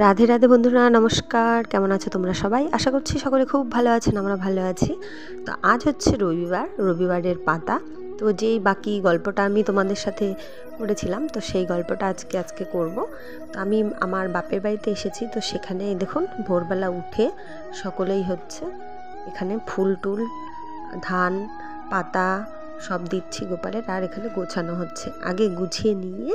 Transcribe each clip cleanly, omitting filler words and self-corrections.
রাধে রাধে বন্ধুরা, নমস্কার। কেমন আছো তোমরা সবাই? আশা করছি সকলে খুব ভালো আছেন, আমরা ভালো আছি। তো আজ হচ্ছে রবিবারের পাতা। তো যেই বাকি গল্পটা আমি তোমাদের সাথে করেছিলাম, তো সেই গল্পটা আজকে করব। তো আমি আমার বাপের বাড়িতে এসেছি, তো সেখানে দেখুন ভোরবেলা উঠে সকলেই হচ্ছে এখানে ফুল টুল, ধান, পাতা সব দিচ্ছি গোপালের, আর এখানে গোছানো হচ্ছে। আগে গুছিয়ে নিয়ে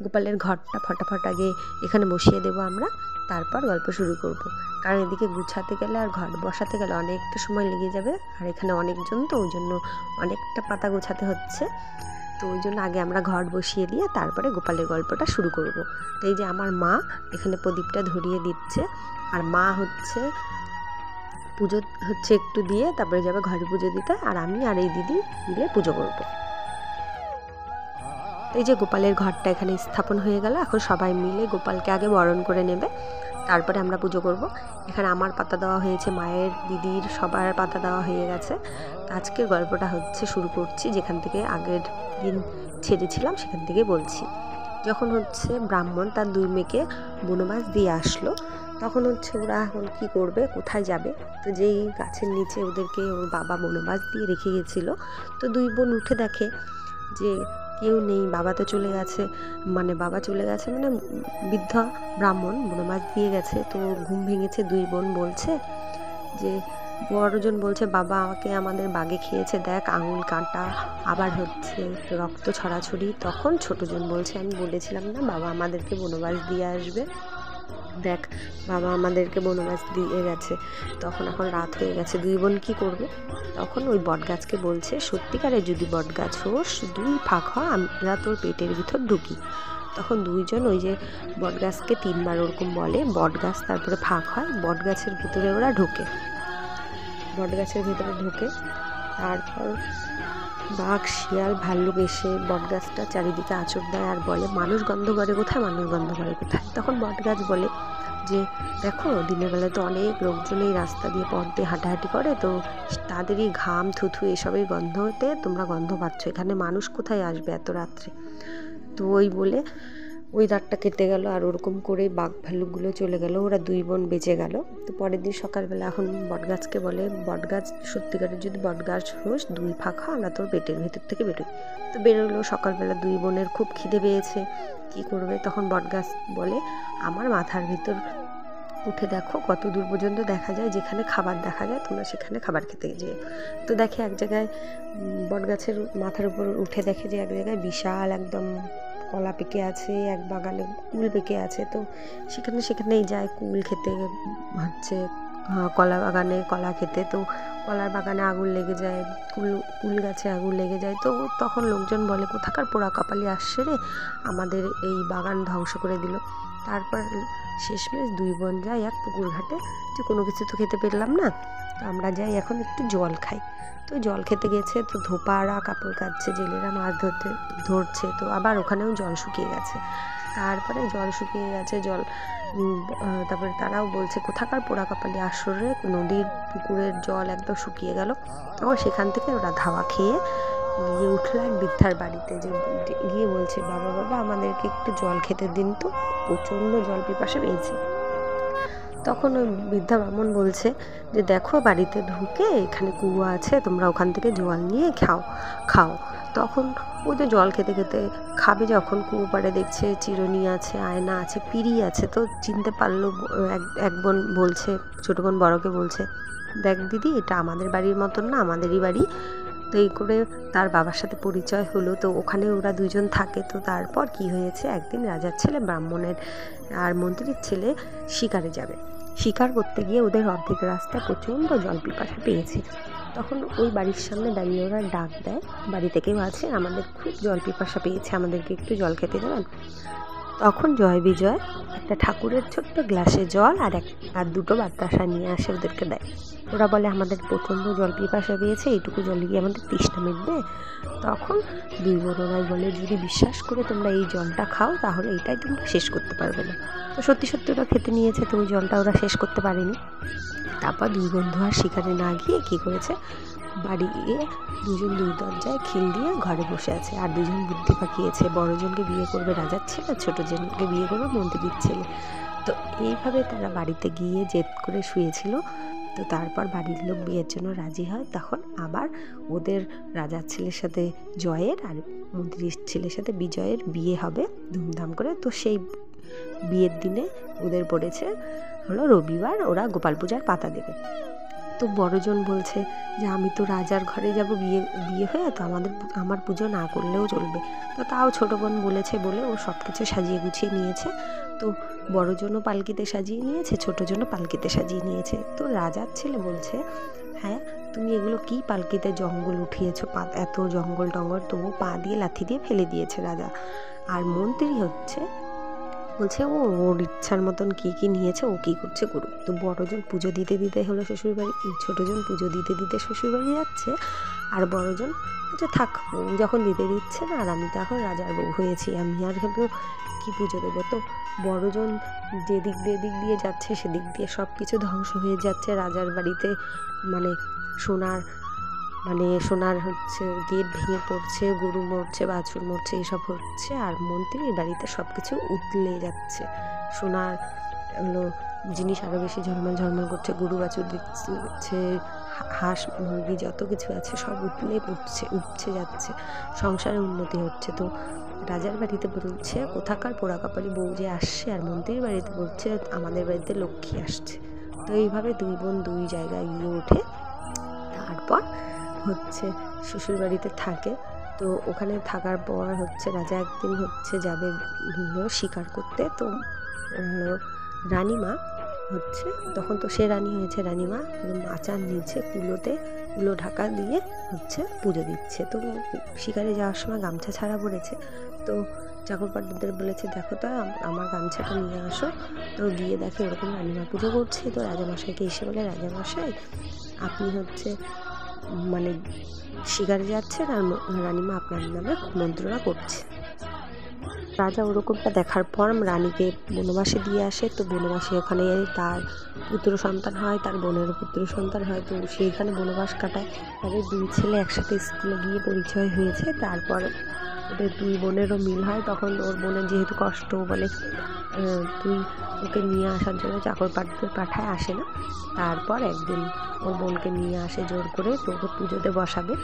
গোপালের ঘরটা ফটাফট আগে এখানে বসিয়ে দেবো আমরা, তারপর গল্প শুরু করব। কারণ এদিকে গুছাতে গেলে আর ঘর বসাতে গেলে অনেকটা সময় লেগে যাবে, আর এখানে অনেকজন, তো ওই জন্য অনেকটা পাতা গোছাতে হচ্ছে। তো ওই জন্য আগে আমরা ঘর বসিয়ে দিয়ে তারপরে গোপালের গল্পটা শুরু করব। তো এই যে আমার মা এখানে প্রদীপটা ধরিয়ে দিচ্ছে, আর মা হচ্ছে পুজো হচ্ছে একটু দিয়ে তারপরে যাবে ঘরে পুজো দিতে, আর আমি আর এই দিদি মিলে পুজো করব। এই যে গোপালের ঘরটা এখানে স্থাপন হয়ে গেল। এখন সবাই মিলে গোপালকে আগে বরণ করে নেবে, তারপরে আমরা পুজো করব। এখানে আমার পাতা দেওয়া হয়েছে, মায়ের, দিদির, সবার পাতা দেওয়া হয়ে গেছে। আজকের গল্পটা হচ্ছে শুরু করছি যেখান থেকে আগের দিন ছেড়েছিলাম, সেখান থেকে বলছি। যখন হচ্ছে ব্রাহ্মণ তার 2 মেয়েকে বনবাস দিয়ে আসলো, তখন হচ্ছে ওরা এখন কী করবে, কোথায় যাবে। তো যেই গাছের নিচে ওদেরকে ওর বাবা বনবাস দিয়ে রেখে গেছিলো, তো 2 বোন উঠে দেখে যে কেউ নেই, বাবা তো চলে গেছে, বাবা চলে গেছে, বৃদ্ধ ব্রাহ্মণ বনবাস দিয়ে গেছে। তো ঘুম ভেঙেছে, 2 বোন বলছে যে, বড়জন বলছে বাবা আমাকে আমাদের বাঘে খেয়েছে, দেখ আঙুল কাটা, আবার হচ্ছে রক্ত ছড়াছড়ি। তখন ছোটজন বলছে, আমি বলেছিলাম না বাবা আমাদেরকে বনবাস দিয়ে আসবে, দেখ বাবা আমাদেরকে বনবাস দিয়ে গেছে। তখন এখন রাত হয়ে গেছে, 2 বোন কী করবে। তখন ওই বটগাছকে বলছে, সত্যিকারে যদি বটগাছ হোস, 2 ফাঁক হয়, আমরা তোর পেটের ভিতর ঢুকি। তখন 2 জন ওই যে বটগাছকে 3 বার ওরকম বলে, বটগাছ তারপরে ফাঁক হয়, বটগাছের ভিতরে ওরা ঢোকে। বটগাছের ভিতরে ঢোকে, তারপর বাঘ, শিয়াল, ভাল্লুক এসে বটগাছটা চারিদিকে আঁচড় দেয় আর বলে, মানুষ গন্ধ করে কোথায়, মানুষ গন্ধ করে কোথায়। তখন বটগাছ বলে যে, দেখো দিনের বেলায় তো অনেক লোকজন এই রাস্তা দিয়ে পথ দিয়ে হাঁটাহাঁটি করে, তো তাদেরই ঘাম, থুথু এসবের গন্ধতে তোমরা গন্ধ পাচ্ছ, এখানে মানুষ কোথায় আসবে এত রাত্রে। তো ওই বলে ওই রাতটা কেটে গেল, আর ওরকম করে বাঘ ভাল্লুকগুলো চলে গেল, ওরা 2 বোন বেঁচে গেল। তো পরের দিন সকালবেলা এখন বটগাছকে বলে, বটগাছ সত্যিকারের যদি বটগাছ হোস, 2 ফাঁক হয়, আমরা তোর পেটের ভেতর থেকে বেরোই। তো বেরোলো, সকালবেলা 2 বোনের খুব খিদে পেয়েছে, কী করবে। তখন বটগাছ বলে, আমার মাথার ভিতর উঠে দেখো কত দূর পর্যন্ত দেখা যায়, যেখানে খাবার দেখা যায় তোমরা সেখানে খাবার খেতে যেও। তো দেখে এক জায়গায় বটগাছের মাথার উপর উঠে দেখে যে এক জায়গায় বিশাল একদম কলা পেকে আছে, এক বাগানে কুল পেকে আছে। তো সেখানেই যায় কুল খেতে, হচ্ছে কলা বাগানে কলা খেতে। তো কলার বাগানে আগুন লেগে যায়, কুল গাছে আগুন লেগে যায়। তো তখন লোকজন বলে, কোথাকার পোড়া কপালি আসছে রে, আমাদের এই বাগান ধ্বংস করে দিল। তারপর শেষমেশ 2 বোন যায় এক পুকুর ঘাটে, যে কোনো কিছু তো খেতে পেলাম না, তো আমরা যাই এখন একটু জল খাই। তো জল খেতে গেছে, তো ধোপারা কাপড় কাচ্ছে, জেলেরা মাছ ধরছে। তো আবার ওখানেও জল শুকিয়ে গেছে। তারপরে জল শুকিয়ে গেছে, তারপরে তারাও বলছে, কোথাকার পোড়া কপালি আসরে, নদীর পুকুরের জল একদম শুকিয়ে গেল। তখন সেখান থেকে ওরা ধাওয়া খেয়ে গিয়ে উঠলো এক বৃদ্ধার বাড়িতে, যে গিয়ে বলছে, বাবা বাবা আমাদেরকে একটু জল খেতে দিন, তো প্রচণ্ড জল পিপাসা পেয়েছে। তখন ওই বৃদ্ধা ব্রাহ্মণ বলছে যে, দেখো বাড়িতে ঢুকে এখানে কুয়ো আছে, তোমরা ওখান থেকে জল নিয়ে খাও। তখন ওই তো জল খেতে খেতে খাবে, যখন কুয়ো পাড়ে দেখছে চিরুনি আছে, আয়না আছে, পিঁড়ি আছে। তো চিনতে পারলো, এক বোন বলছে, ছোটো বোন বড়কে বলছে, দেখ দিদি এটা আমাদের বাড়ির মতন না, আমাদেরই বাড়ি। তো এই করে তার বাবার সাথে পরিচয় হলো। তো ওখানে ওরা 2 জন থাকে। তো তারপর কি হয়েছে, একদিন রাজার ছেলে ব্রাহ্মণের আর মন্ত্রীর ছেলে শিকারে যাবে। শিকার করতে গিয়ে ওদের অর্ধেক রাস্তায় প্রচণ্ড জল পিপাসা পেয়েছে। তখন ওই বাড়ির সামনে দাঁড়িয়ে ওরা ডাক দেয়, বাড়িতে কেউ আছে, আমাদের খুব জল পিপাসা পেয়েছে, আমাদেরকে একটু জল খেতে দেবেন। তখন জয় বিজয় একটা ঠাকুরের ছোট্ট গ্লাসে জল আর 2টো বাতাসা নিয়ে আসে, ওদেরকে দেয়। ওরা বলে, আমাদের প্রচণ্ড জল পিপাসা পেয়েছে, এইটুকু জলে গিয়ে আমাদের তৃষ্ণা মিটবে। তখন 2 বোনেরাই বলে, যদি বিশ্বাস করে তোমরা এই জলটা খাও, তাহলে এটাই তোমরা শেষ করতে পারবে না। তো সত্যি ওরা খেতে নিয়েছে, তো ওই জলটা ওরা শেষ করতে পারেনি। তারপর 2 বন্ধু আর শিকারে না গিয়ে কী করেছে, বাড়ি গিয়ে 2 জন 2 দরজায় খিল দিয়ে ঘরে বসে আছে। আর 2 জন বুদ্ধি পাকিয়েছে, বড়জনকে বিয়ে করবে রাজার ছেলে, ছোটো জনকে বিয়ে করবে মন্ত্রীর ছেলে। তো এইভাবে তারা বাড়িতে গিয়ে জেদ করে শুয়েছিল। তো তারপর বাড়ির লোক বিয়ের জন্য রাজি হয়। তখন আবার ওদের রাজার ছেলের সাথে জয়ের আর মন্ত্রীর ছেলের সাথে বিজয়ের বিয়ে হবে ধুমধাম করে। তো সেই বিয়ের দিনে ওদের পড়েছে হলো রবিবার, ওরা গোপাল পূজার পাতা দেবে। তো বড়জন বলছে যে আমি তো রাজার ঘরে যাব বিয়ে হয়ে, তো আমার পুজো না করলেও চলবে। তো তাও ছোটো বোন বলেছে বলে ও সব কিছু সাজিয়ে গুছিয়ে নিয়েছে। তো বড়জনও পালকিতে সাজিয়ে নিয়েছে, ছোটোজনও পালকিতে সাজিয়ে নিয়েছে। তো রাজার ছেলে বলছে, হ্যাঁ তুমি এগুলো কি পালকিতে জঙ্গল উঠিয়েছো, এত জঙ্গল টঙ্গল, তবু পা দিয়ে লাথি দিয়ে ফেলে দিয়েছে রাজা। আর মন্ত্রী বলছে ও ওর ইচ্ছার মতন কী নিয়েছে, ও কী করছে করুক। তো বড়জন পুজো দিতে হলো শ্বশুরবাড়ি, ছোটোজন পুজো দিতে শ্বশুরবাড়ি যাচ্ছে। আর বড়জন বলছে থাক, যখন দিচ্ছে না, আর আমি তো এখন রাজার বউ হয়েছি, আমি আর কিন্তু কী পুজো দেবো। তো বড়জন যেদিক দিয়ে যাচ্ছে সেদিক দিয়ে সব কিছু ধ্বংস হয়ে যাচ্ছে রাজার বাড়িতে। সোনার হচ্ছে গেট ভেঙে পড়ছে, গরু মরছে, বাছুর মরছে, এসব হচ্ছে। আর মন্ত্রীর বাড়িতে সব কিছু উতলে যাচ্ছে, সোনার হলো জিনিস আরও বেশি ঝলমল করছে, গরু বাছুর দিচ্ছে, হাঁস মুরগি যত কিছু আছে সব উপচে যাচ্ছে, সংসারে উন্নতি হচ্ছে। তো রাজার বাড়িতে বলছে কোথাকার পোড়া কপালি বউ যে আসছে, আর মন্ত্রীর বাড়িতে বলছে আমাদের বাড়িতে লক্ষ্মী আসছে। তো এইভাবে দুই বোন দুই জায়গায় গিয়ে ওঠে। তারপর হচ্ছে শ্বশুর বাড়িতে থাকে। তো ওখানে থাকার পর হচ্ছে রাজা একদিন হচ্ছে যাবে শিকার করতে। তো রানীমা হচ্ছে, তখন তো সে রানী হয়েছে, রানীমা মাচার নিচে কুলো ঢাকা দিয়ে হচ্ছে পুজো দিচ্ছে। তো শিকারে যাওয়ার সময় গামছা ছাড়া পড়েছে। তো চাকরপাটদের বলেছে দেখো তো আমার গামছাটা নিয়ে আসো। তো গিয়ে দেখে ওরকম রানীমা পুজো করছে। তো রাজামশাইকে এসে বলে রাজামশাই আপনি হচ্ছে শিকারে যাচ্ছেন আর রানীমা আপনার নামে মন্ত্রণা করছে। রাজা ওরকমটা দেখার পর রানীকে বনবাসে দিয়ে আসে। তো বনবাসে ওখানে তার পুত্র সন্তান হয়, তার বোনেরও পুত্র সন্তান হয়। তো সেইখানে বনবাস কাটায়। তাদের দুই ছেলে একসাথে স্কুলে গিয়ে পরিচয় হয়েছে। তারপর ওদের দুই বোনেরও মিল হয়। তখন ওর বোনের যেহেতু কষ্ট, বলে তুই ওকে নিয়ে আসার জন্য চাকরপাটদের পাঠায়, আসে না। তারপর একদিন ওর বোনকে নিয়ে আসে জোর করে। তো ওকে পুজোতে বসাবে।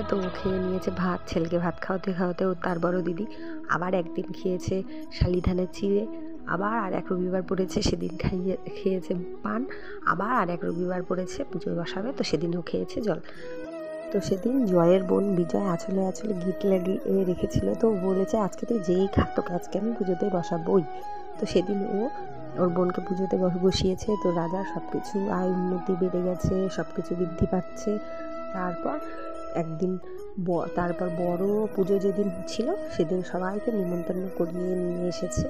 তো ও খেয়ে নিয়েছে ভাত, ছেলেকে ভাত খাওয়াতে ও তার বড় দিদি আবার একদিন খেয়েছে শালি ধানের চিড়ে, আবার আর এক রবিবার পড়েছে সেদিন খেয়েছে পান, আবার আর এক রবিবার পড়েছে পুজোয় বসাবে, তো সেদিনও খেয়েছে জল। তো সেদিন জয়ের বোন বিজয় আঁচলে গিট লাগিয়ে রেখেছিল। তো বলেছে আজকে তুই যেই খা, তোকে আজকে আমি পুজোতে বসাবই। তো সেদিন ওর বোনকে পুজোতে বসিয়েছে। তো রাজার সব কিছু আয় উন্নতি বেড়ে গেছে, সব কিছু বৃদ্ধি পাচ্ছে। তারপর বড় পুজো যেদিন ছিল সেদিন সবাইকে নিমন্ত্রণ করিয়ে নিয়ে এসেছে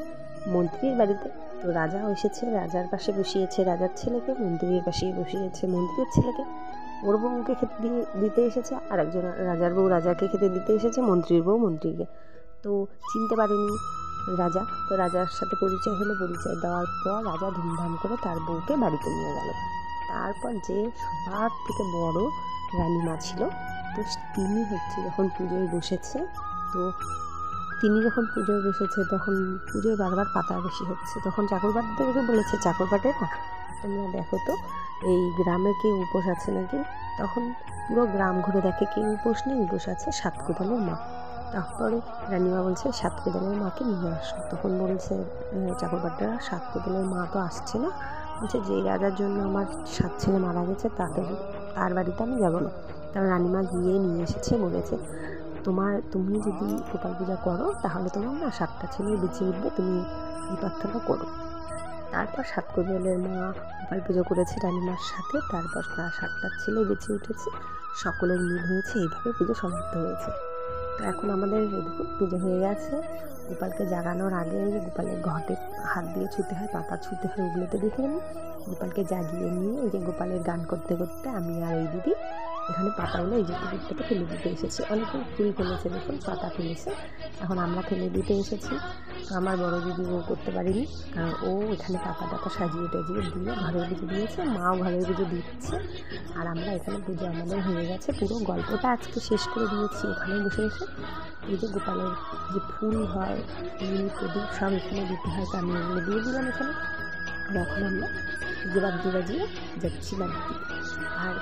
মন্ত্রীর বাড়িতে। তো রাজাও এসেছে, রাজার পাশে বসিয়েছে রাজার ছেলেকে, মন্ত্রীর পাশে বসিয়েছে মন্ত্রীর ছেলেকে। ওর বউকে খেতে দিতে এসেছে, আর একজন রাজার বউ রাজাকে খেতে দিতে এসেছে, মন্ত্রীর বউ মন্ত্রীকে। তো চিনতে পারেনি রাজা। তো রাজার সাথে পরিচয় হলো, পরিচয় দেওয়ার পর রাজা ধুমধাম করে তার বউকে বাড়িতে নিয়ে গেল। তারপর যে সবার থেকে বড় রানীমা ছিল, তো তিনি হচ্ছে যখন পুজোয় বসেছে, তখন পুজোয় বারবার পাতা বেশি হচ্ছে। তখন চাকরবাটদেরকে বলেছে চাকরবাটেরা তোমরা দেখো তো এই গ্রামে কেউ উপোস আছে নাকি। তখন পুরো গ্রাম ঘুরে দেখে কেউ উপোস নেই, উপোস আছে সাতকোদালের মা। তারপরে রানীমা বলছে সাতকোদালের মাকে নিয়ে আসো। তখন বলছে চাকরবাটরা সাতকোদালের মা তো আসছে না। বলছে যেই রাজার জন্য আমার 7 ছেলে মারা গেছে তার বাড়িতে আমি যাবো না। তারপর রানীমা গিয়ে নিয়ে এসেছে, বলেছে তুমি যদি গোপাল পূজা করো তাহলে তোমার না 7টা ছেলে বেঁচে উঠবে, তুমি এই প্রার্থনা করো। তারপর সাতকোদালের মা গোপাল পুজো করেছে রানীমার সাথে। তারপর তার 7টা ছেলে বেঁচে উঠেছে, সকলের মিল হয়েছে, এইভাবে পুজো সমাপ্ত হয়েছে। তো এখন আমাদের পুজো হয়ে গেছে। গোপালকে জাগানোর আগে গোপালের ঘটে হাত দিয়ে ছুতে হয়, পাতা ছুতে হয়, ওগুলোতে দেখে আমি গোপালকে জাগিয়ে নিয়ে এই যে গোপালের গান করতে আমি আর এই দিদি এখানে পাতাগুলো এই যে পুকুরটাতে ফেলে দিতে এসেছি। অনেকে ফুল ফেলেছে, দেখুন পাতা ফেলেছে, এখন আমরা ফেলে দিতে এসেছি। আমার বড় দিদি ও করতে পারেনি, কারণ ও এখানে টাকা সাজিয়ে টাজিয়ে দিয়ে ঘরের পুজো দিয়েছে, মাও ঘরের পুজো দিচ্ছে। আর আমরা এখানে পুজো আমাদের হয়ে গেছে, পুরো গল্পটা আজকে শেষ করে দিয়েছি ওখানে বসে বসে। এই যে গোপালের যে ফুল হয়, ফুল প্রদীপ সব এখানে দিতে হয়, তো আমি এগুলো দিয়ে দিলাম এখানে। আর এখন আমরা বাদ্য বাজিয়ে যাচ্ছিলাম। আর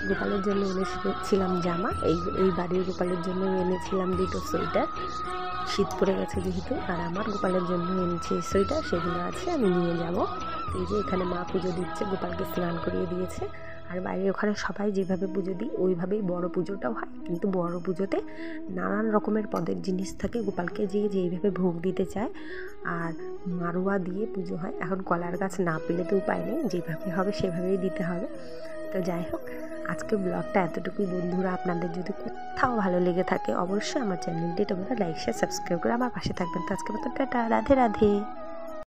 গোপালের জন্য এনেছিলাম জামা, এই বাড়ির গোপালের জন্য এনেছিলাম 2টো সোয়েটার, শীত পড়ে গেছে যেহেতু। আর আমার গোপালের জন্য এনেছি সোয়েটার, সেগুলো আছে, আমি নিয়ে যাব। এই যে এখানে মা পুজো দিচ্ছে, গোপালকে স্নান করিয়ে দিয়েছে। আর বাইরে ওখানে সবাই যেভাবে পুজো দিই ওইভাবেই বড় পুজোটাও হয়, কিন্তু বড় পুজোতে নানান রকমের পদের জিনিস থাকে, গোপালকে যেইভাবে ভোগ দিতে চায়। আর মাড়োয়া দিয়ে পুজো হয়। এখন কলার গাছ না পেলে তো উপায় নেই, যেভাবে হবে সেভাবেই দিতে হবে। তো যাই হোক, আজকে ব্লগটা এতটুকুই বন্ধুরা। আপনাদের যদি কোথাও ভালো লেগে থাকে অবশ্যই আমার চ্যানেলটি তোমরা লাইক শেয়ার সাবস্ক্রাইব করে আমার পাশে থাকবেন। তো আজকে মতো টাটা, রাধে রাধে।